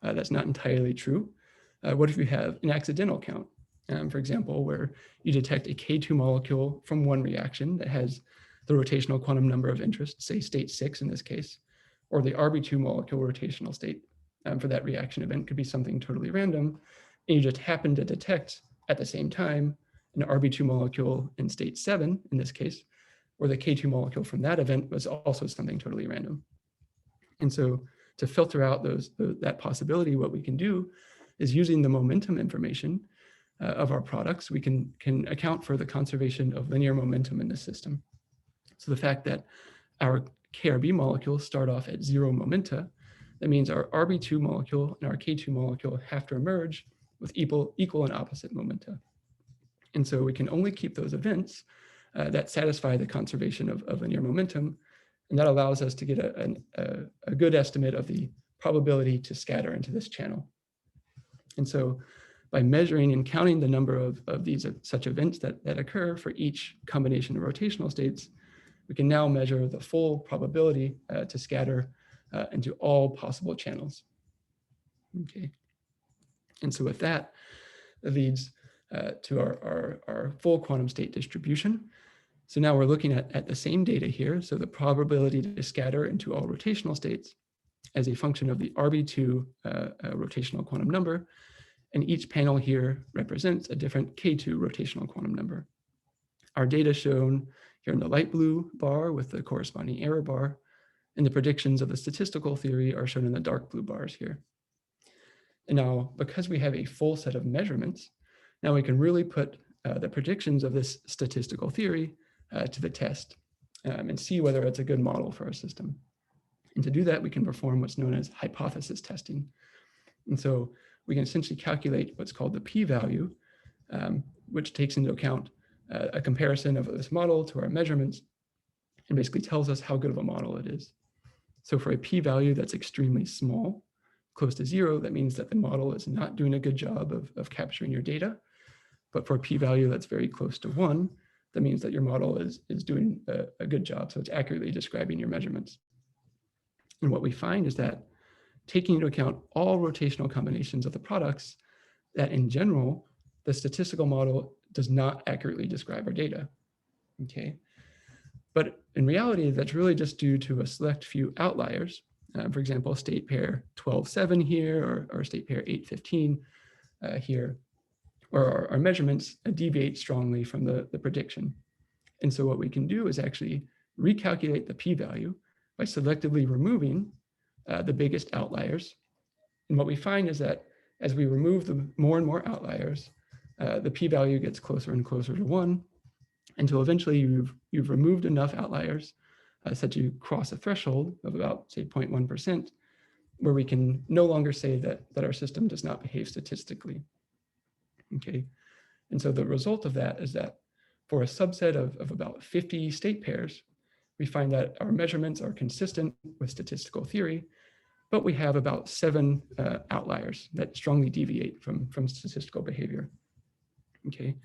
that's not entirely true. What if you have an accidental count? For example, where you detect a K2 molecule from one reaction that has the rotational quantum number of interest, say state 6 in this case, or the Rb2 molecule rotational state for that reaction event could be something totally random, and you just happen to detect at the same time an Rb2 molecule in state 7 in this case, or the K2 molecule from that event was also something totally random. And so to filter out that possibility, what we can do is using the momentum information of our products, we can account for the conservation of linear momentum in the system. So the fact that our KRB molecules start off at 0 momenta, that means our Rb2 molecule and our K2 molecule have to emerge with equal and opposite momenta. And so we can only keep those events that satisfy the conservation of linear momentum And that allows us to get a good estimate of the probability to scatter into this channel. And so by measuring and counting the number of these such events that occur for each combination of rotational states, we can now measure the full probability to scatter into all possible channels. Okay. And so with that, it leads to our full quantum state distribution. So now we're looking at the same data here. So the probability to scatter into all rotational states as a function of the RB2 rotational quantum number. And each panel here represents a different K2 rotational quantum number. Our data shown here in the light blue bar with the corresponding error bar, and the predictions of the statistical theory are shown in the dark blue bars here. And now, because we have a full set of measurements, now we can really put the predictions of this statistical theory to the test and see whether it's a good model for our system. And to do that, we can perform what's known as hypothesis testing. And so we can essentially calculate what's called the p-value, which takes into account a comparison of this model to our measurements and basically tells us how good of a model it is. So for a p-value that's extremely small, close to 0, that means that the model is not doing a good job of capturing your data. But for a p-value that's very close to 1, that means that your model is doing a good job. So it's accurately describing your measurements. And what we find is that taking into account all rotational combinations of the products, that in general, the statistical model does not accurately describe our data. Okay. But in reality, that's really just due to a select few outliers. For example, state pair 12.7 here, or state pair 8.15 here, or our measurements deviate strongly from the prediction. And so what we can do is actually recalculate the p-value by selectively removing the biggest outliers. And what we find is that as we remove the more and more outliers, the p-value gets closer and closer to 1, until eventually you've removed enough outliers such you cross a threshold of about, say, 0.1%, where we can no longer say that our system does not behave statistically. Okay, and so the result of that is that for a subset of about 50 state pairs, we find that our measurements are consistent with statistical theory, but we have about 7 outliers that strongly deviate from statistical behavior. Okay,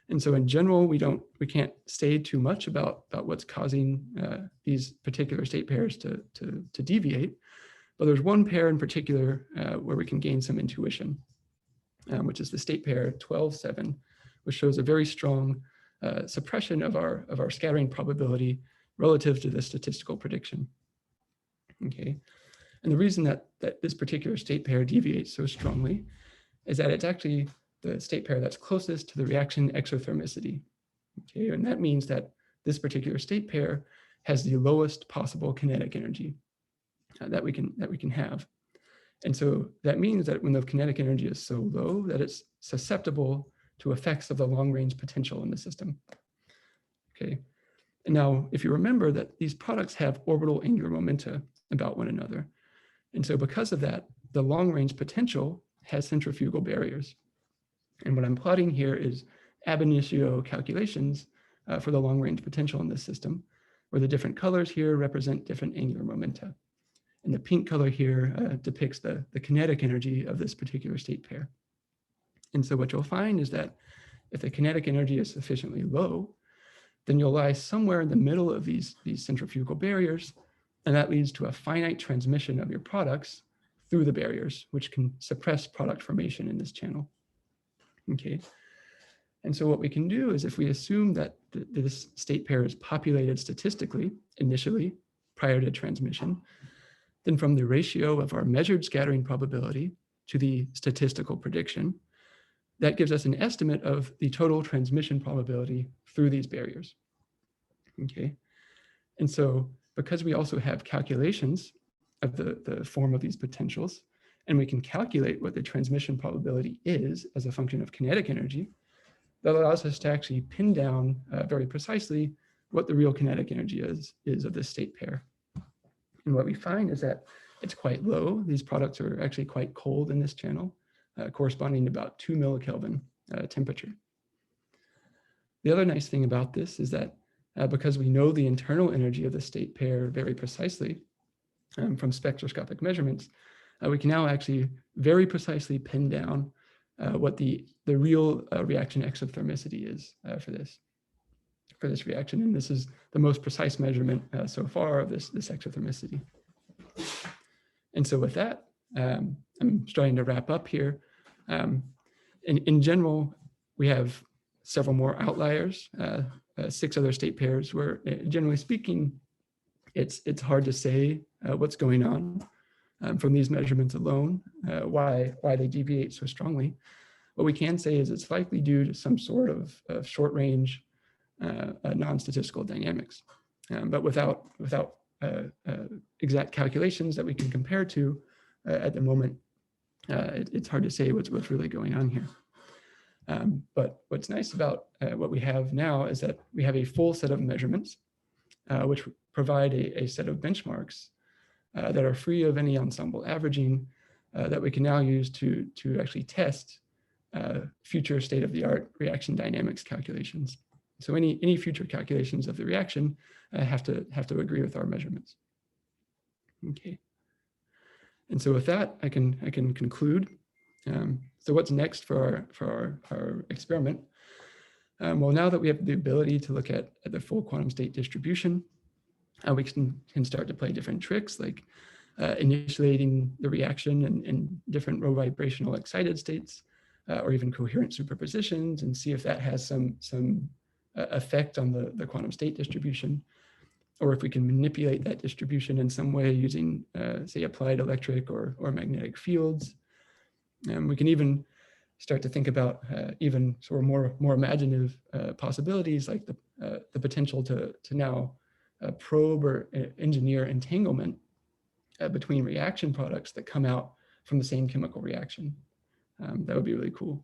and so in general, we can't say too much about what's causing these particular state pairs to deviate, but there's one pair in particular where we can gain some intuition, which is the state pair 12.7, which shows a very strong suppression of our scattering probability relative to the statistical prediction. Okay, and the reason that this particular state pair deviates so strongly is that it's actually the state pair that's closest to the reaction exothermicity. Okay, and that means that this particular state pair has the lowest possible kinetic energy that we can have. And so that means that when the kinetic energy is so low that it's susceptible to effects of the long-range potential in the system. Okay, and now if you remember that these products have orbital angular momenta about one another, and so because of that, the long-range potential has centrifugal barriers. And what I'm plotting here is ab initio calculations for the long-range potential in this system, where the different colors here represent different angular momenta. And the pink color here depicts the kinetic energy of this particular state pair. And so what you'll find is that if the kinetic energy is sufficiently low, then you'll lie somewhere in the middle of these centrifugal barriers, and that leads to a finite transmission of your products through the barriers, which can suppress product formation in this channel. Okay, and so what we can do is if we assume that this state pair is populated statistically initially prior to transmission, then from the ratio of our measured scattering probability to the statistical prediction, that gives us an estimate of the total transmission probability through these barriers. Okay, and so because we also have calculations of the form of these potentials, and we can calculate what the transmission probability is as a function of kinetic energy, that allows us to actually pin down very precisely what the real kinetic energy is of this state pair. And what we find is that it's quite low. These products are actually quite cold in this channel, corresponding to about 2 millikelvin temperature. The other nice thing about this is that because we know the internal energy of the state pair very precisely from spectroscopic measurements, we can now actually very precisely pin down what the real reaction exothermicity is for this reaction. And this is the most precise measurement so far of this exothermicity. And so with that, I'm starting to wrap up here. In general, we have several more outliers, 6 other state pairs where, generally speaking, it's hard to say what's going on from these measurements alone, why they deviate so strongly. What we can say is it's likely due to some sort of short range non-statistical dynamics, but without exact calculations that we can compare to at the moment. It's hard to say what's really going on here. But what's nice about what we have now is that we have a full set of measurements, which provide a set of benchmarks that are free of any ensemble averaging that we can now use to actually test future state-of-the-art reaction dynamics calculations. So any future calculations of the reaction have to agree with our measurements. Okay. And so with that, I can conclude. So what's next for our experiment? Well, now that we have the ability to look at the full quantum state distribution, we can start to play different tricks like initiating the reaction in different row vibrational excited states, or even coherent superpositions, and see if that has some effect on the quantum state distribution, or if we can manipulate that distribution in some way using, say, applied electric or magnetic fields. We can even start to think about even sort of more imaginative possibilities, like the potential to now probe or engineer entanglement between reaction products that come out from the same chemical reaction. That would be really cool.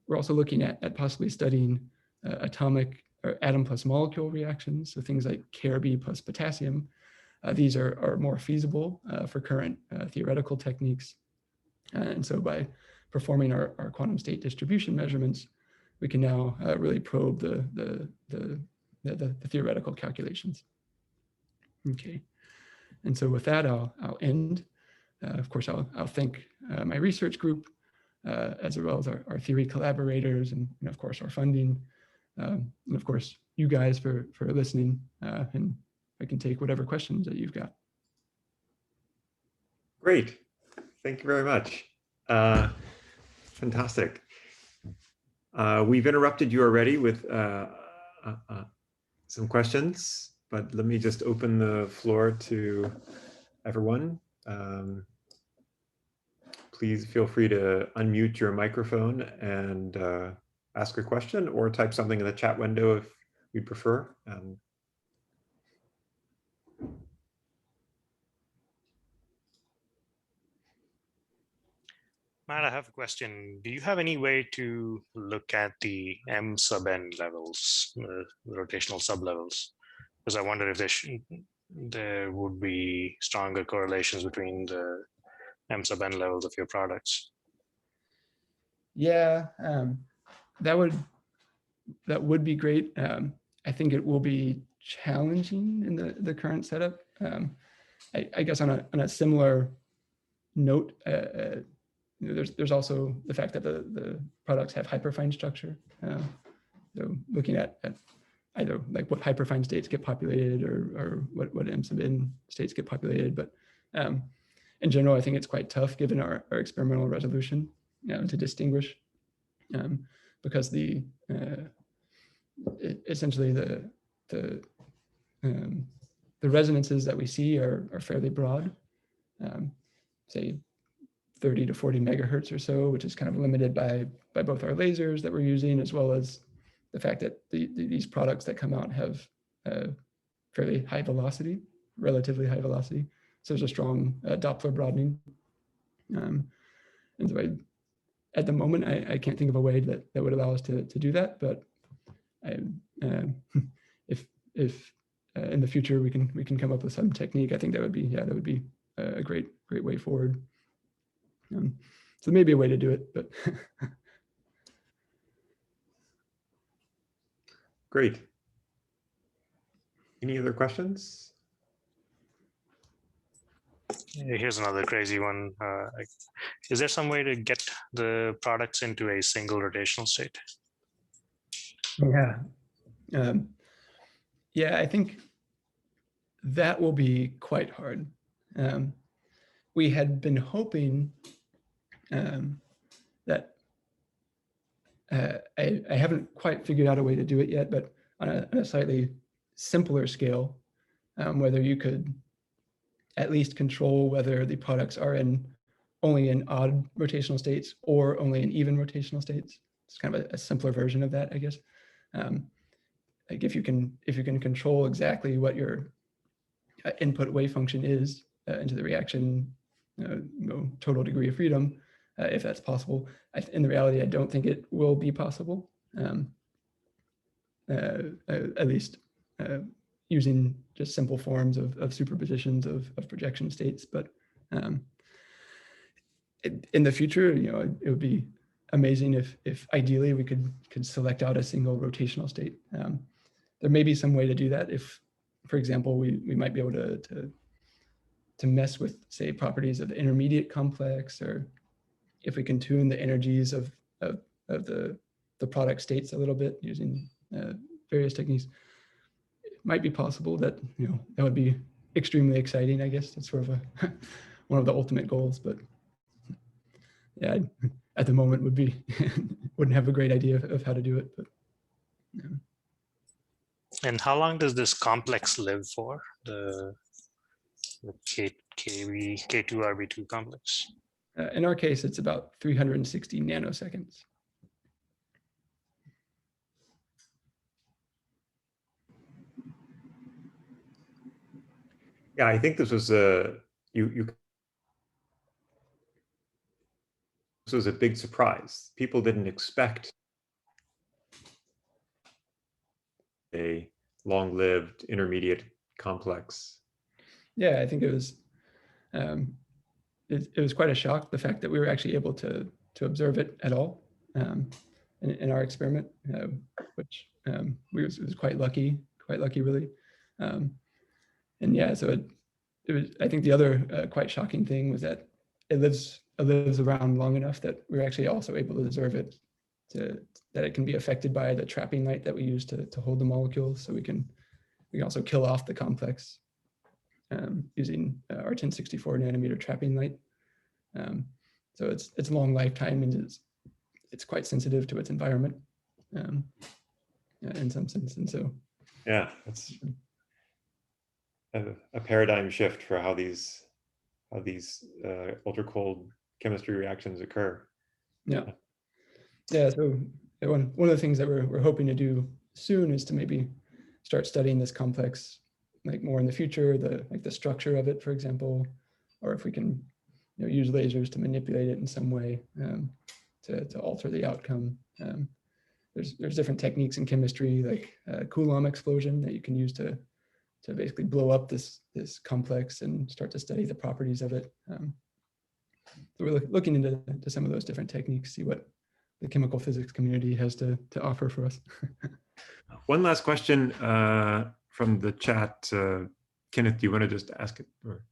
We're also looking at possibly studying atomic or atom plus molecule reactions, so things like Kb plus potassium. These are more feasible for current theoretical techniques. And so by performing our quantum state distribution measurements, we can now really probe the theoretical calculations. Okay, and so with that, I'll end. Of course, I'll thank my research group, as well as our theory collaborators, and of course our funding, and of course you guys for listening. And I can take whatever questions that you've got. Great, thank you very much. Fantastic. We've interrupted you already with some questions, but let me just open the floor to everyone. Please feel free to unmute your microphone and ask a question, or type something in the chat window if you prefer. Matt, I have a question. Do you have any way to look at the M sub n levels, the rotational sublevels? Because I wonder if there would be stronger correlations between the M sub n levels of your products. Yeah, that would be great. I think it will be challenging in the current setup. I guess on a similar note, there's also the fact that the products have hyperfine structure. So looking at either like what hyperfine states get populated or what M sub n states get populated, but in general, I think it's quite tough given our experimental resolution to distinguish, because essentially the resonances that we see are fairly broad, say 30 to 40 megahertz or so, which is kind of limited by both our lasers that we're using, as well as the fact that these products that come out have fairly high velocity, relatively high velocity. So there's a strong Doppler broadening. And so at the moment, I can't think of a way that would allow us to do that, but if in the future we can come up with some technique, I think that would be a great way forward. So maybe a way to do it, but great. Any other questions? Here's another crazy one. Is there some way to get the products into a single rotational state? Yeah. Yeah, I think that will be quite hard. We had been hoping that I haven't quite figured out a way to do it yet, but on a slightly simpler scale, whether you could at least control whether the products are only in odd rotational states or only in even rotational states. It's kind of a simpler version of that, I guess. Like if you can control exactly what your input wave function is into the reaction, total degree of freedom, if that's possible. In the reality, I don't think it will be possible, at least using just simple forms of superpositions of projection states. But in the future, it would be amazing if ideally we could select out a single rotational state. There may be some way to do that if, for example, we might be able to mess with, say, properties of the intermediate complex, or if we can tune the energies of the product states a little bit using various techniques. It might be possible that that would be extremely exciting. I guess that's sort of one of the ultimate goals, but yeah, at the moment wouldn't have a great idea of how to do it. But yeah. And how long does this complex live for, the K2RB2 complex? In our case, it's about 360 nanoseconds. Yeah, I think this was this was a big surprise. People didn't expect a long-lived intermediate complex. Yeah, I think it was it was quite a shock, the fact that we were actually able to observe it at all in our experiment, which was quite lucky really. And yeah, so it was. I think the other quite shocking thing was that it lives around long enough that we're actually also able to observe it, that it can be affected by the trapping light that we use to hold the molecules. So we can also kill off the complex using our 1064 nanometer trapping light. So it's long lifetime, and it's quite sensitive to its environment in some sense. And so yeah, it's a paradigm shift for how these ultra cold chemistry reactions occur. Yeah. So one of the things that we're hoping to do soon is to maybe start studying this complex like more in the future, the structure of it, for example, or if we can use lasers to manipulate it in some way to alter the outcome. There's different techniques in chemistry, like Coulomb explosion, that you can use to basically blow up this complex and start to study the properties of it. So we're looking into some of those different techniques, see what the chemical physics community has to offer for us. One last question from the chat. Kenneth, do you want to just ask it? Or?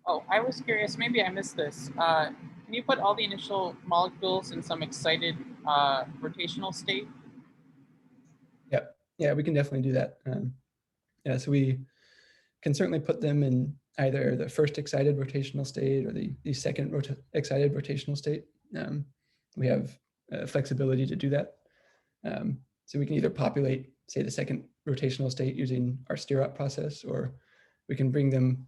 Oh, I was curious, maybe I missed this. Can you put all the initial molecules in some excited rotational state? Yeah, we can definitely do that. Yeah, so we can certainly put them in either the first excited rotational state or the second excited rotational state. We have flexibility to do that. So we can either populate, say, the second rotational state using our Stirrup process, or we can bring them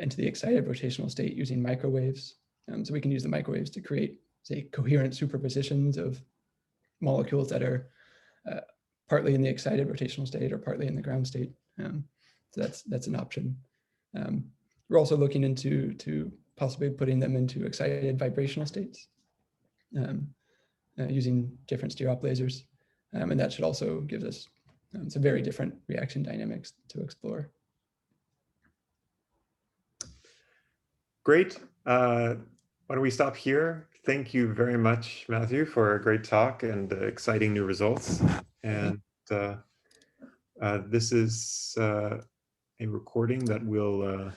into the excited rotational state using microwaves. So we can use the microwaves to create, say, coherent superpositions of molecules that are partly in the excited rotational state or partly in the ground state. So that's an option. We're also looking into possibly putting them into excited vibrational states using different Stirrup lasers. And that should also give us some very different reaction dynamics to explore. Great. Why don't we stop here? Thank you very much, Matthew, for a great talk and exciting new results. And This is a recording that will